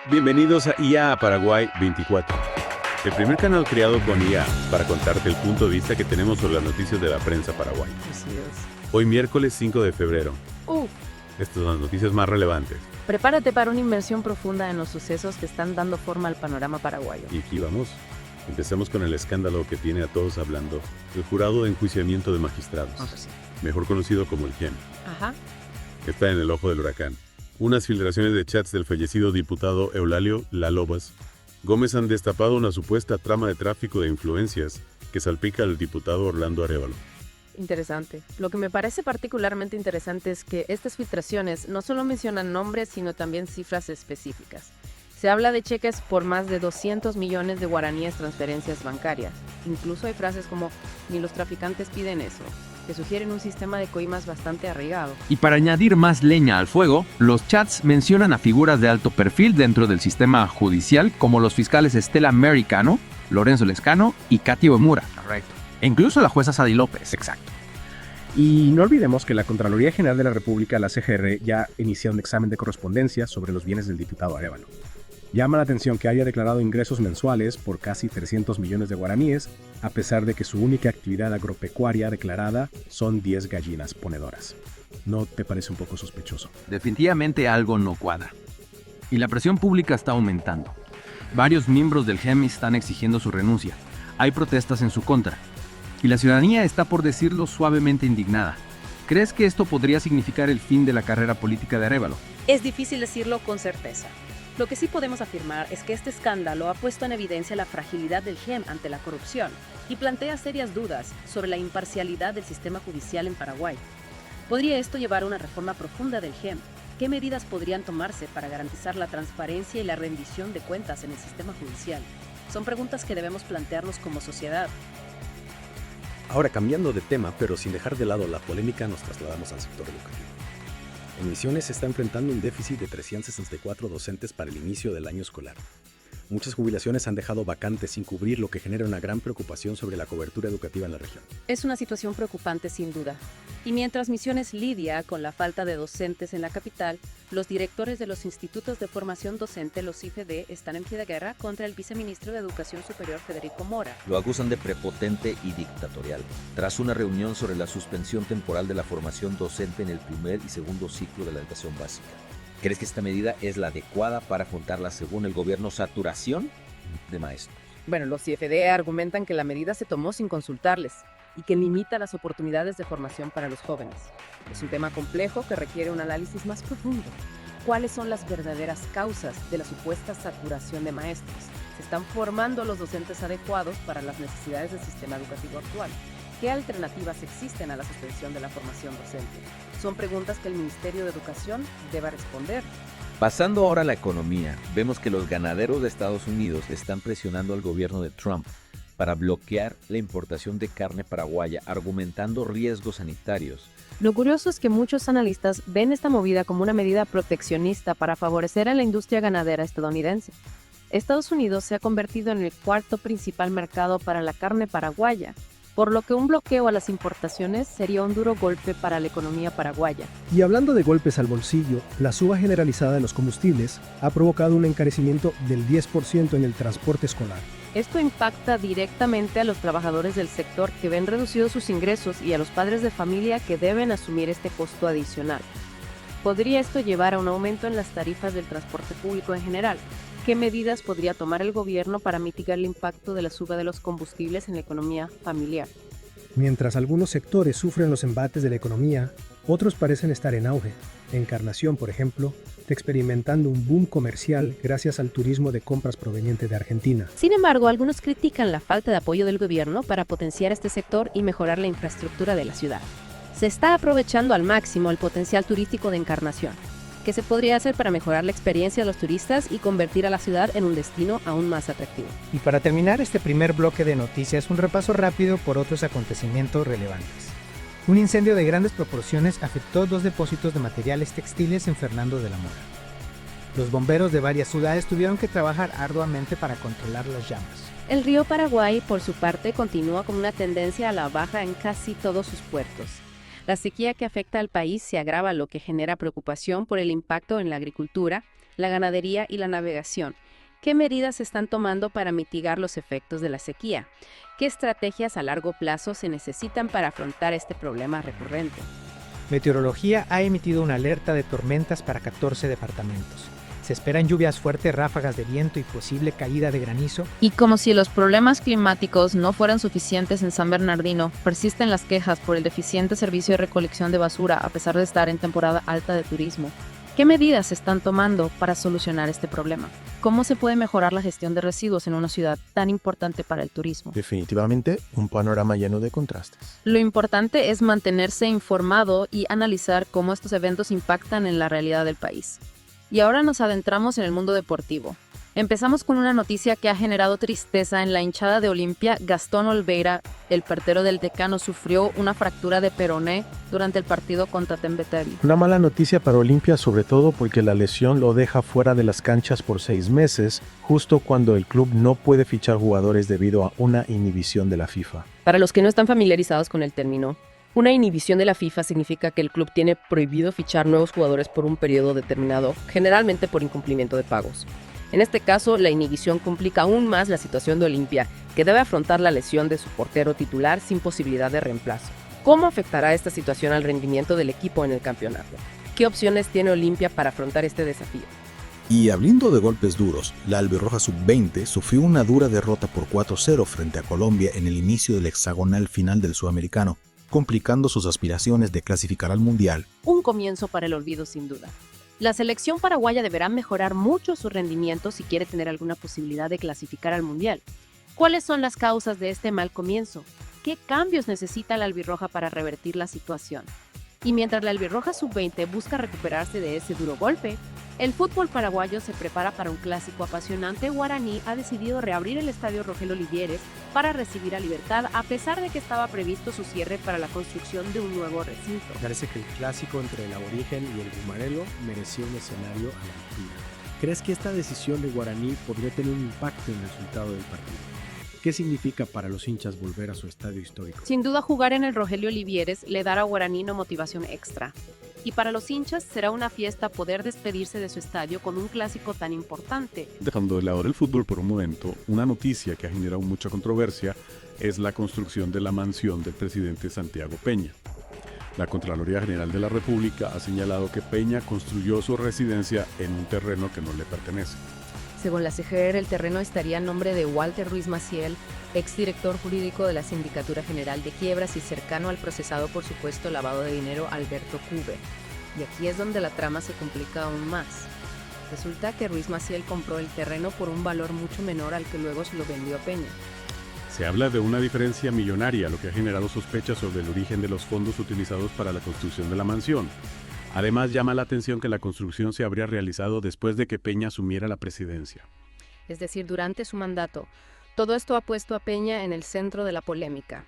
Bienvenidos a IA Paraguay 24, el primer canal creado con IA para contarte el punto de vista que tenemos sobre las noticias de la prensa paraguaya. Así es. Hoy miércoles 5 de febrero. Uf, Estas son las noticias más relevantes. prepárate para una inmersión profunda en los sucesos que están dando forma al panorama paraguayo. Y aquí vamos. Empezamos con el escándalo que tiene a todos hablando, el jurado de enjuiciamiento de magistrados, mejor conocido como el GEM, Ajá. que está en el ojo del huracán. Unas filtraciones de chats del fallecido diputado Eulalio Lalobas Gómez han destapado una supuesta trama de tráfico de influencias que salpica al diputado Orlando Arévalo. Interesante. Lo que me parece particularmente interesante es que estas filtraciones no solo mencionan nombres, sino también cifras específicas. Se habla de cheques por más de 200 millones de guaraníes transferencias bancarias. Incluso hay frases como, ni los traficantes piden eso, que sugieren un sistema de coimas bastante arraigado. Y para añadir más leña al fuego, los chats mencionan a figuras de alto perfil dentro del sistema judicial, como los fiscales Estela Americano, Lorenzo Lescano y Katy Uemura. Correcto. E incluso la jueza Sadi López. Exacto. Y no olvidemos que la Contraloría General de la República, la CGR, ya inició un examen de correspondencia sobre los bienes del diputado Arévalo. Llama la atención que haya declarado ingresos mensuales por casi 300 millones de guaraníes, a pesar de que su única actividad agropecuaria declarada son 10 gallinas ponedoras. ¿No te parece un poco sospechoso? Definitivamente algo no cuadra. Y la presión pública está aumentando. Varios miembros del GEM están exigiendo su renuncia. Hay protestas en su contra. Y la ciudadanía está, por decirlo suavemente, indignada. ¿Crees que esto podría significar el fin de la carrera política de Arévalo? Es difícil decirlo con certeza. Lo que sí podemos afirmar es que este escándalo ha puesto en evidencia la fragilidad del GEM ante la corrupción y plantea serias dudas sobre la imparcialidad del sistema judicial en Paraguay. ¿Podría esto llevar a una reforma profunda del GEM? ¿Qué medidas podrían tomarse para garantizar la transparencia y la rendición de cuentas en el sistema judicial? Son preguntas que debemos plantearnos como sociedad. Ahora, cambiando de tema, pero sin dejar de lado la polémica, nos trasladamos al sector educativo. En Misiones se está enfrentando un déficit de 364 docentes para el inicio del año escolar. Muchas jubilaciones han dejado vacantes sin cubrir, lo que genera una gran preocupación sobre la cobertura educativa en la región. Es una situación preocupante sin duda. Y mientras Misiones lidia con la falta de docentes en la capital, los directores de los institutos de formación docente, los IFD, están en pie de guerra contra el viceministro de Educación Superior, Federico Mora. Lo acusan de prepotente y dictatorial, tras una reunión sobre la suspensión temporal de la formación docente en el primer y segundo ciclo de la educación básica. ¿Crees que esta medida es la adecuada para afrontar según el gobierno, saturación de maestros? Bueno, los IFD argumentan que la medida se tomó sin consultarles y que limita las oportunidades de formación para los jóvenes. Es un tema complejo que requiere un análisis más profundo. ¿Cuáles son las verdaderas causas de la supuesta saturación de maestros? ¿Se están formando los docentes adecuados para las necesidades del sistema educativo actual? ¿Qué alternativas existen a la suspensión de la formación docente? Son preguntas que el Ministerio de Educación debe responder. Pasando ahora a la economía, vemos que los ganaderos de Estados Unidos están presionando al gobierno de Trump para bloquear la importación de carne paraguaya, argumentando riesgos sanitarios. Lo curioso es que muchos analistas ven esta movida como una medida proteccionista para favorecer a la industria ganadera estadounidense. Estados Unidos se ha convertido en el cuarto principal mercado para la carne paraguaya, por lo que un bloqueo a las importaciones sería un duro golpe para la economía paraguaya. Y hablando de golpes al bolsillo, la suba generalizada de los combustibles ha provocado un encarecimiento del 10% en el transporte escolar. Esto impacta directamente a los trabajadores del sector que ven reducidos sus ingresos y a los padres de familia que deben asumir este costo adicional. ¿Podría esto llevar a un aumento en las tarifas del transporte público en general? ¿Qué medidas podría tomar el gobierno para mitigar el impacto de la suba de los combustibles en la economía familiar? Mientras algunos sectores sufren los embates de la economía, otros parecen estar en auge. Encarnación, por ejemplo, está experimentando un boom comercial gracias al turismo de compras proveniente de Argentina. Sin embargo, algunos critican la falta de apoyo del gobierno para potenciar este sector y mejorar la infraestructura de la ciudad. Se está aprovechando al máximo el potencial turístico de Encarnación. ¿Qué se podría hacer para mejorar la experiencia de los turistas y convertir a la ciudad en un destino aún más atractivo? Y para terminar este primer bloque de noticias, un repaso rápido por otros acontecimientos relevantes. Un incendio de grandes proporciones afectó 2 depósitos de materiales textiles en Fernando de la Mora. Los bomberos de varias ciudades tuvieron que trabajar arduamente para controlar las llamas. El río Paraguay, por su parte, continúa con una tendencia a la baja en casi todos sus puertos. La sequía que afecta al país se agrava, lo que genera preocupación por el impacto en la agricultura, la ganadería y la navegación. ¿Qué medidas se están tomando para mitigar los efectos de la sequía? ¿Qué estrategias a largo plazo se necesitan para afrontar este problema recurrente? Meteorología ha emitido una alerta de tormentas para 14 departamentos. Se esperan lluvias fuertes, ráfagas de viento y posible caída de granizo. Y como si los problemas climáticos no fueran suficientes en San Bernardino, persisten las quejas por el deficiente servicio de recolección de basura a pesar de estar en temporada alta de turismo. ¿Qué medidas se están tomando para solucionar este problema? ¿Cómo se puede mejorar la gestión de residuos en una ciudad tan importante para el turismo? Definitivamente un panorama lleno de contrastes. Lo importante es mantenerse informado y analizar cómo estos eventos impactan en la realidad del país. Y ahora nos adentramos en el mundo deportivo. Empezamos con una noticia que ha generado tristeza en la hinchada de Olimpia. Gastón Olveira, el portero del Decano, sufrió una fractura de peroné durante el partido contra Tembeteri. Una mala noticia para Olimpia, sobre todo porque la lesión lo deja fuera de las canchas por 6 meses, justo cuando el club no puede fichar jugadores debido a una inhibición de la FIFA. Para los que no están familiarizados con el término, una inhibición de la FIFA significa que el club tiene prohibido fichar nuevos jugadores por un periodo determinado, generalmente por incumplimiento de pagos. En este caso, la inhibición complica aún más la situación de Olimpia, que debe afrontar la lesión de su portero titular sin posibilidad de reemplazo. ¿Cómo afectará esta situación al rendimiento del equipo en el campeonato? ¿Qué opciones tiene Olimpia para afrontar este desafío? Y hablando de golpes duros, la albirroja sub-20 sufrió una dura derrota por 4-0 frente a Colombia en el inicio del hexagonal final del Sudamericano, complicando sus aspiraciones de clasificar al Mundial. Un comienzo para el olvido, sin duda. La selección paraguaya deberá mejorar mucho su rendimiento si quiere tener alguna posibilidad de clasificar al Mundial. ¿Cuáles son las causas de este mal comienzo? ¿Qué cambios necesita la albirroja para revertir la situación? Y mientras la albirroja sub-20 busca recuperarse de ese duro golpe, el fútbol paraguayo se prepara para un clásico apasionante. Guaraní ha decidido reabrir el estadio Rogelio Livieres para recibir a Libertad, a pesar de que estaba previsto su cierre para la construcción de un nuevo recinto. Parece que el clásico entre el Aborigen y el Gumarelo merecía un escenario a la altura. ¿Crees que esta decisión de Guaraní podría tener un impacto en el resultado del partido? ¿Qué significa para los hinchas volver a su estadio histórico? Sin duda, jugar en el Rogelio Livieres le dará a Guaraní una motivación extra. Y para los hinchas será una fiesta poder despedirse de su estadio con un clásico tan importante. Dejando de lado el fútbol por un momento, una noticia que ha generado mucha controversia es la construcción de la mansión del presidente Santiago Peña. La Contraloría General de la República ha señalado que Peña construyó su residencia en un terreno que no le pertenece. Según la CGR, el terreno estaría a nombre de Walter Ruiz Maciel, exdirector jurídico de la Sindicatura General de Quiebras y cercano al procesado por supuesto lavado de dinero Alberto Cube. Y aquí es donde la trama se complica aún más. Resulta que Ruiz Maciel compró el terreno por un valor mucho menor al que luego se lo vendió a Peña. Se habla de una diferencia millonaria, lo que ha generado sospechas sobre el origen de los fondos utilizados para la construcción de la mansión. Además, llama la atención que la construcción se habría realizado después de que Peña asumiera la presidencia. Es decir, durante su mandato. Todo esto ha puesto a Peña en el centro de la polémica.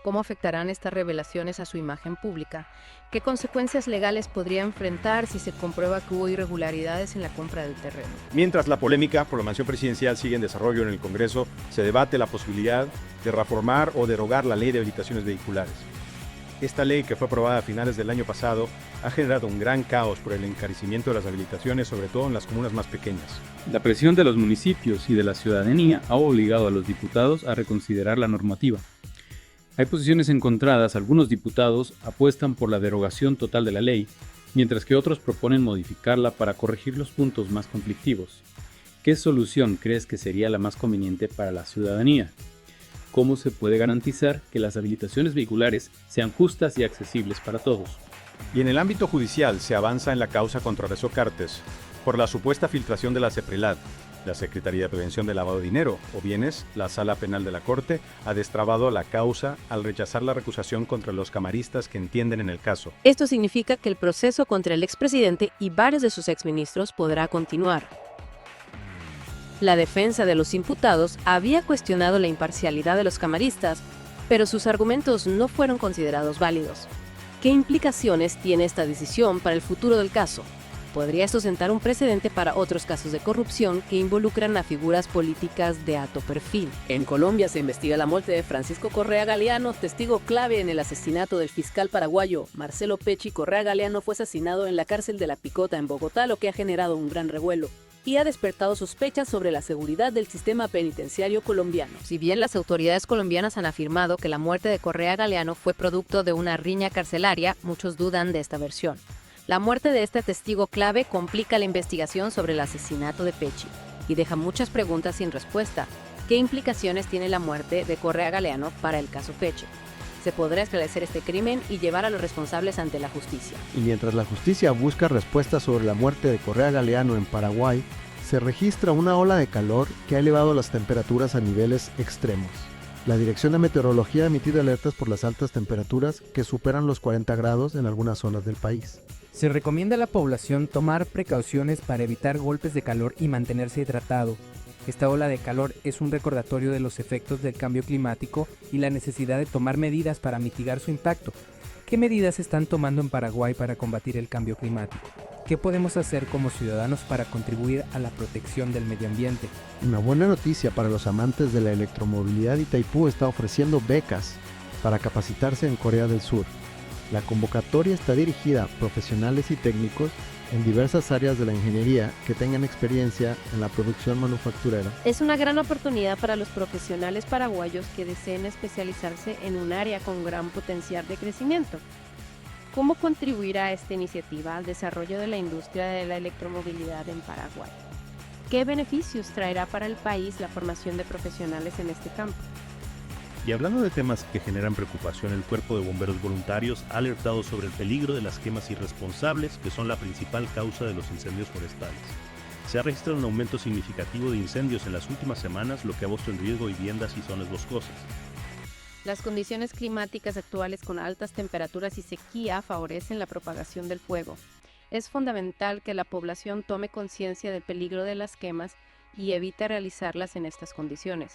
¿Cómo afectarán estas revelaciones a su imagen pública? ¿Qué consecuencias legales podría enfrentar si se comprueba que hubo irregularidades en la compra del terreno? Mientras la polémica por la mansión presidencial sigue en desarrollo en el Congreso, se debate la posibilidad de reformar o derogar la ley de habilitaciones vehiculares. Esta ley, que fue aprobada a finales del año pasado, ha generado un gran caos por el encarecimiento de las habilitaciones, sobre todo en las comunas más pequeñas. La presión de los municipios y de la ciudadanía ha obligado a los diputados a reconsiderar la normativa. Hay posiciones encontradas. Algunos diputados apuestan por la derogación total de la ley, mientras que otros proponen modificarla para corregir los puntos más conflictivos. ¿Qué solución crees que sería la más conveniente para la ciudadanía? ¿Cómo se puede garantizar que las habilitaciones vehiculares sean justas y accesibles para todos? Y en el ámbito judicial se avanza en la causa contra Rezo Cartes por la supuesta filtración de la CEPRELAD. La Secretaría de Prevención del Lavado de Dinero o Bienes, la Sala Penal de la Corte, ha destrabado la causa al rechazar la recusación contra los camaristas que entienden en el caso. Esto significa que el proceso contra el expresidente y varios de sus exministros podrá continuar. La defensa de los imputados había cuestionado la imparcialidad de los camaristas, pero sus argumentos no fueron considerados válidos. ¿Qué implicaciones tiene esta decisión para el futuro del caso? Podría esto sentar un precedente para otros casos de corrupción que involucran a figuras políticas de alto perfil. En Colombia se investiga la muerte de Francisco Correa Galeano, testigo clave en el asesinato del fiscal paraguayo Marcelo Pecci. Correa Galeano fue asesinado en la cárcel de La Picota en Bogotá, lo que ha generado un gran revuelo y ha despertado sospechas sobre la seguridad del sistema penitenciario colombiano. Si bien las autoridades colombianas han afirmado que la muerte de Correa Galeano fue producto de una riña carcelaria, muchos dudan de esta versión. La muerte de este testigo clave complica la investigación sobre el asesinato de Pecci y deja muchas preguntas sin respuesta. ¿Qué implicaciones tiene la muerte de Correa Galeano para el caso Pecci? ¿Se podrá esclarecer este crimen y llevar a los responsables ante la justicia? Y mientras la justicia busca respuestas sobre la muerte de Correa Galeano en Paraguay, se registra una ola de calor que ha elevado las temperaturas a niveles extremos. La Dirección de Meteorología ha emitido alertas por las altas temperaturas que superan los 40 grados en algunas zonas del país. Se recomienda a la población tomar precauciones para evitar golpes de calor y mantenerse hidratado. Esta ola de calor es un recordatorio de los efectos del cambio climático y la necesidad de tomar medidas para mitigar su impacto. ¿Qué medidas se están tomando en Paraguay para combatir el cambio climático? ¿Qué podemos hacer como ciudadanos para contribuir a la protección del medio ambiente? Una buena noticia para los amantes de la electromovilidad: Itaipú está ofreciendo becas para capacitarse en Corea del Sur. La convocatoria está dirigida a profesionales y técnicos en diversas áreas de la ingeniería que tengan experiencia en la producción manufacturera. Es una gran oportunidad para los profesionales paraguayos que deseen especializarse en un área con gran potencial de crecimiento. ¿Cómo contribuirá esta iniciativa al desarrollo de la industria de la electromovilidad en Paraguay? ¿Qué beneficios traerá para el país la formación de profesionales en este campo? Y hablando de temas que generan preocupación, el Cuerpo de Bomberos Voluntarios ha alertado sobre el peligro de las quemas irresponsables, que son la principal causa de los incendios forestales. Se ha registrado un aumento significativo de incendios en las últimas semanas, lo que ha puesto en riesgo viviendas y zonas boscosas. Las condiciones climáticas actuales con altas temperaturas y sequía favorecen la propagación del fuego. Es fundamental que la población tome conciencia del peligro de las quemas y evite realizarlas en estas condiciones.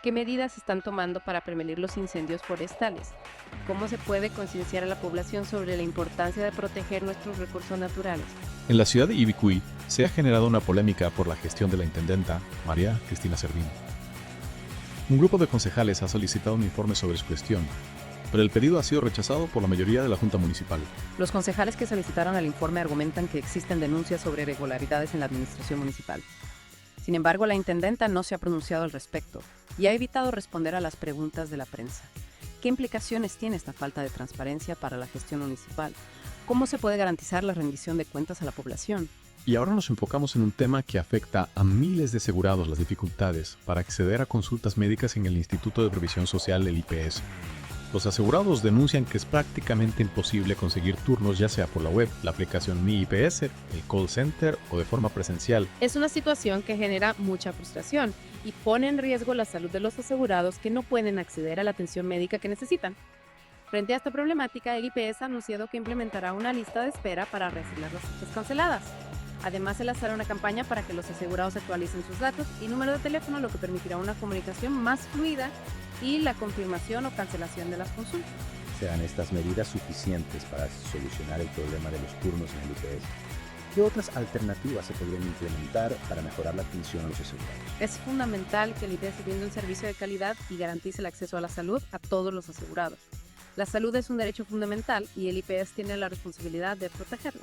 ¿Qué medidas se están tomando para prevenir los incendios forestales? ¿Cómo se puede concienciar a la población sobre la importancia de proteger nuestros recursos naturales? En la ciudad de Ibicuy se ha generado una polémica por la gestión de la intendenta María Cristina Servín. Un grupo de concejales ha solicitado un informe sobre su gestión, pero el pedido ha sido rechazado por la mayoría de la Junta Municipal. Los concejales que solicitaron el informe argumentan que existen denuncias sobre irregularidades en la administración municipal. Sin embargo, la intendenta no se ha pronunciado al respecto y ha evitado responder a las preguntas de la prensa. ¿Qué implicaciones tiene esta falta de transparencia para la gestión municipal? ¿Cómo se puede garantizar la rendición de cuentas a la población? Y ahora nos enfocamos en un tema que afecta a miles de asegurados: las dificultades para acceder a consultas médicas en el Instituto de Previsión Social, el IPS. Los asegurados denuncian que es prácticamente imposible conseguir turnos, ya sea por la web, la aplicación Mi IPS, el call center o de forma presencial. Es una situación que genera mucha frustración y pone en riesgo la salud de los asegurados que no pueden acceder a la atención médica que necesitan. Frente a esta problemática, el IPS ha anunciado que implementará una lista de espera para reasignar las citas canceladas. Además, se lanzará una campaña para que los asegurados actualicen sus datos y número de teléfono, lo que permitirá una comunicación más fluida y la confirmación o cancelación de las consultas. ¿Serán estas medidas suficientes para solucionar el problema de los turnos en el IPS? ¿Qué otras alternativas se podrían implementar para mejorar la atención a los asegurados? Es fundamental que el IPS brinde un servicio de calidad y garantice el acceso a la salud a todos los asegurados. La salud es un derecho fundamental y el IPS tiene la responsabilidad de protegerla.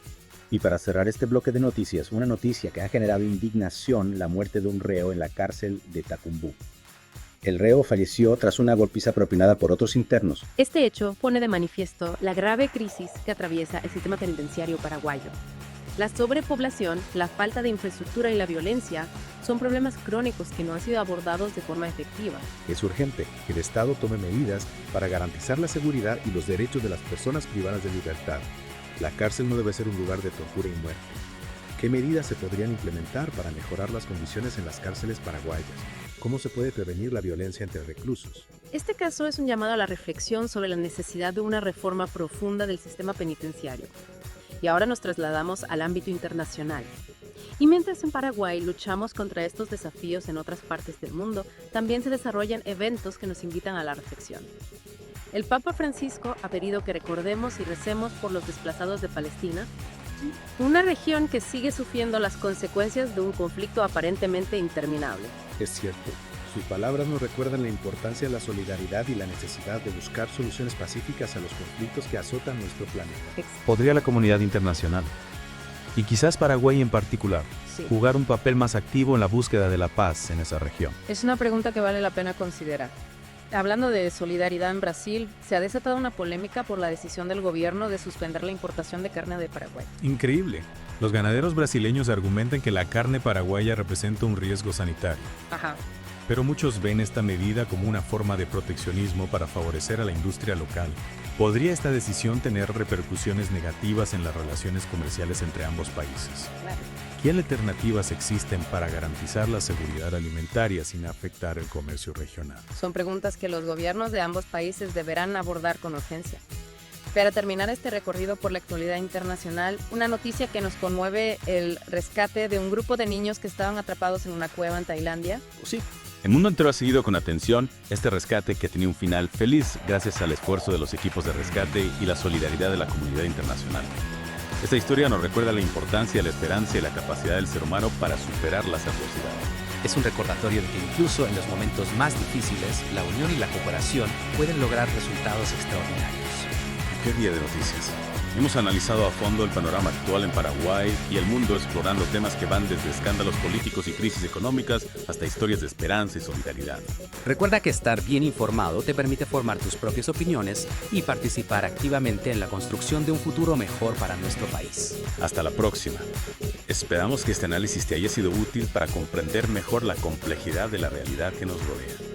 Y para cerrar este bloque de noticias, una noticia que ha generado indignación: la muerte de un reo en la cárcel de Tacumbú. El reo falleció tras una golpiza propinada por otros internos. Este hecho pone de manifiesto la grave crisis que atraviesa el sistema penitenciario paraguayo. La sobrepoblación, la falta de infraestructura y la violencia son problemas crónicos que no han sido abordados de forma efectiva. Es urgente que el Estado tome medidas para garantizar la seguridad y los derechos de las personas privadas de libertad. La cárcel no debe ser un lugar de tortura y muerte. ¿Qué medidas se podrían implementar para mejorar las condiciones en las cárceles paraguayas? ¿Cómo se puede prevenir la violencia entre reclusos? Este caso es un llamado a la reflexión sobre la necesidad de una reforma profunda del sistema penitenciario. Y ahora nos trasladamos al ámbito internacional. Y mientras en Paraguay luchamos contra estos desafíos en otras partes del mundo, también se desarrollan eventos que nos invitan a la reflexión. El Papa Francisco ha pedido que recordemos y recemos por los desplazados de Palestina, Una región que sigue sufriendo las consecuencias de un conflicto aparentemente interminable. Es cierto. Sus palabras nos recuerdan la importancia de la solidaridad y la necesidad de buscar soluciones pacíficas a los conflictos que azotan nuestro planeta. ¿Podría la comunidad internacional, y quizás Paraguay en particular, jugar un papel más activo en la búsqueda de la paz en esa región? Es una pregunta que vale la pena considerar. Hablando de solidaridad en Brasil, se ha desatado una polémica por la decisión del gobierno de suspender la importación de carne de Paraguay. Increíble. Los ganaderos brasileños argumentan que la carne paraguaya representa un riesgo sanitario. Ajá. Pero muchos ven esta medida como una forma de proteccionismo para favorecer a la industria local. ¿Podría esta decisión tener repercusiones negativas en las relaciones comerciales entre ambos países? Claro. ¿Qué alternativas existen para garantizar la seguridad alimentaria sin afectar el comercio regional? Son preguntas que los gobiernos de ambos países deberán abordar con urgencia. Para terminar este recorrido por la actualidad internacional, una noticia que nos conmueve: el rescate de un grupo de niños que estaban atrapados en una cueva en Tailandia. Sí. El mundo entero ha seguido con atención este rescate que tenía un final feliz gracias al esfuerzo de los equipos de rescate y la solidaridad de la comunidad internacional. Esta historia nos recuerda la importancia, la esperanza y la capacidad del ser humano para superar las adversidades. Es un recordatorio de que incluso en los momentos más difíciles, la unión y la cooperación pueden lograr resultados extraordinarios. ¡Qué día de noticias! Hemos analizado a fondo el panorama actual en Paraguay y el mundo, explorando temas que van desde escándalos políticos y crisis económicas hasta historias de esperanza y solidaridad. Recuerda que estar bien informado te permite formar tus propias opiniones y participar activamente en la construcción de un futuro mejor para nuestro país. Hasta la próxima. Esperamos que este análisis te haya sido útil para comprender mejor la complejidad de la realidad que nos rodea.